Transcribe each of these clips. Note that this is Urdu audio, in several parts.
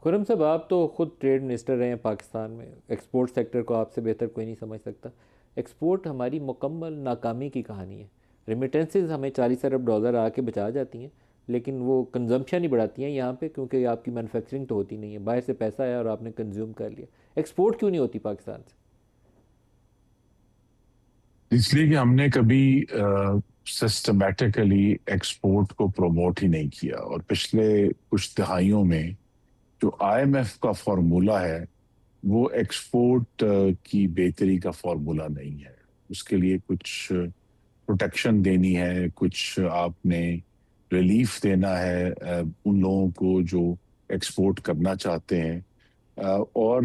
خرم صاحب، آپ تو خود ٹریڈ منسٹر رہے ہیں پاکستان میں، ایکسپورٹ سیکٹر کو آپ سے بہتر کوئی نہیں سمجھ سکتا۔ ایکسپورٹ ہماری مکمل ناکامی کی کہانی ہے۔ ریمیٹنسز ہمیں 40 ارب ڈالر آ کے بچا جاتی ہیں، لیکن وہ کنزمپشن نہیں بڑھاتی ہیں یہاں پہ، کیونکہ آپ کی مینوفیکچرنگ تو ہوتی نہیں ہے، باہر سے پیسہ آیا اور آپ نے کنزیوم کر لیا۔ ایکسپورٹ کیوں نہیں ہوتی پاکستان سے؟ اس لیے کہ ہم نے کبھی سسٹمیٹیکلی ایکسپورٹ کو پروموٹ ہی نہیں کیا، اور پچھلے کچھ دہائیوں میں جو آئی ایم ایف کا فارمولا ہے وہ ایکسپورٹ کی بہتری کا فارمولا نہیں ہے۔ اس کے لیے کچھ پروٹیکشن دینی ہے، کچھ آپ نے ریلیف دینا ہے ان لوگوں کو جو ایکسپورٹ کرنا چاہتے ہیں، اور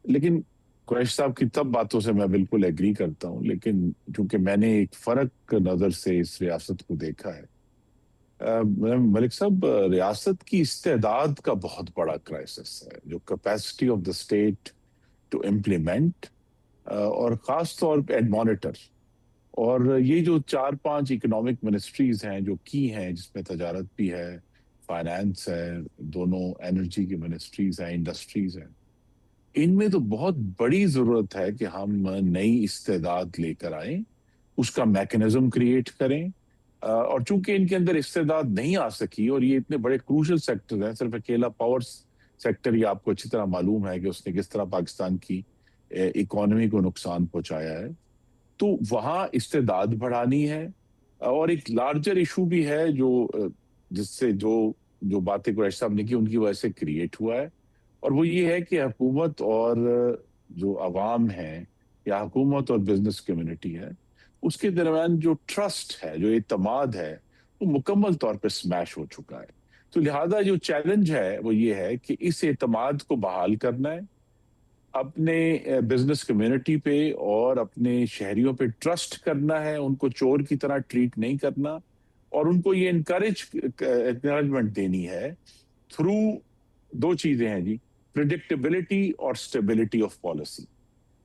لیکن قریش صاحب کی تب باتوں سے میں بالکل ایگری کرتا ہوں، لیکن چونکہ میں نے ایک فرق نظر سے اس ریاست کو دیکھا ہے، ملک صاحب، ریاست کی استعداد کا بہت بڑا کرائسس ہے، جو capacity of the state to implement, اور خاص طور پہ اینڈ مانیٹر، اور یہ جو 4 5 اکنامک منسٹریز ہیں جو کی ہیں، جس میں تجارت بھی ہے، فائنانس ہے، دونوں انرجی کی منسٹریز ہیں، انڈسٹریز ہیں، ان میں تو بہت بڑی ضرورت ہے کہ ہم نئی استعداد لے کر آئیں، اس کا میکنزم کریٹ کریں، اور چونکہ ان کے اندر استعداد نہیں آ سکی، اور یہ اتنے بڑے کروشل سیکٹر ہیں، صرف اکیلا پاور سیکٹر ہی آپ کو اچھی طرح معلوم ہے کہ اس نے کس طرح پاکستان کی اکانومی کو نقصان پہنچایا ہے، تو وہاں استعداد بڑھانی ہے۔ اور ایک لارجر ایشو بھی ہے جو جس سے جو باتیں قریش صاحب نے کی ان کی وجہ سے کریٹ ہوا ہے، اور وہ یہ ہے کہ حکومت اور جو عوام ہے، یا حکومت اور بزنس کمیونٹی ہے، اس کے درمیان جو ٹرسٹ ہے، جو اعتماد ہے، وہ مکمل طور پہ سمیش ہو چکا ہے۔ تو لہٰذا جو چیلنج ہے وہ یہ ہے کہ اس اعتماد کو بحال کرنا ہے، اپنے بزنس کمیونٹی پہ اور اپنے شہریوں پہ ٹرسٹ کرنا ہے، ان کو چور کی طرح ٹریٹ نہیں کرنا، اور ان کو یہ انکریجمنٹ دینی ہے تھرو دو چیزیں ہیں جی: پریڈکٹیبلٹی اور سٹیبلٹی آف پالیسی۔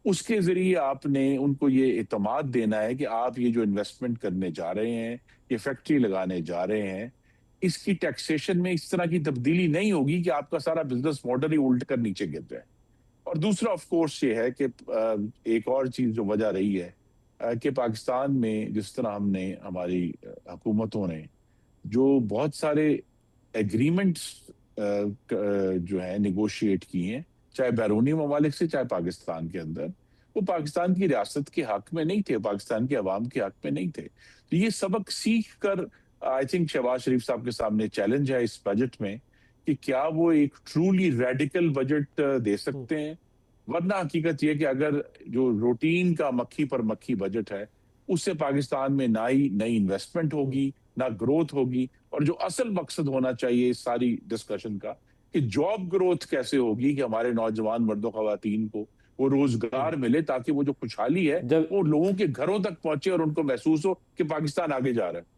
اس کے ذریعے آپ نے ان کو یہ اعتماد دینا ہے کہ آپ یہ جو انویسٹمنٹ کرنے جا رہے ہیں، یہ فیکٹری لگانے جا رہے ہیں، اس کی ٹیکسیشن میں اس طرح کی تبدیلی نہیں ہوگی کہ آپ کا سارا بزنس ماڈل ہی الٹ کر نیچے گر جائے۔ اور دوسرا آف کورس یہ ہے کہ ایک اور چیز جو وجہ رہی ہے کہ پاکستان میں جس طرح ہم نے، ہماری حکومتوں نے جو بہت سارے ایگریمنٹس جو ہیں نیگوشیٹ کی ہیں، چاہے بیرونی ممالک سے چاہے پاکستان کے اندر، وہ پاکستان کی ریاست کے حق میں نہیں تھے، پاکستان کے عوام کے حق میں نہیں تھے۔ تو یہ سبق سیکھ کر آئی تھنک شہباز شریف صاحب کے سامنے چیلنج ہے اس بجٹ میں کہ کیا وہ ایک ٹرولی ریڈیکل بجٹ دے سکتے ہیں، ورنہ حقیقت یہ کہ اگر جو روٹین کا مکھی پر مکھی بجٹ ہے، اس سے پاکستان میں نہ ہی نئی انویسٹمنٹ ہوگی، نہ گروتھ ہوگی، اور جو اصل مقصد ہونا چاہیے اس ساری ڈسکشن کا کہ جاب گروتھ کیسے ہوگی، کہ ہمارے نوجوان مرد و خواتین کو وہ روزگار ملے، تاکہ وہ جو خوشحالی ہے جب وہ لوگوں کے گھروں تک پہنچے اور ان کو محسوس ہو کہ پاکستان آگے جا رہا ہے۔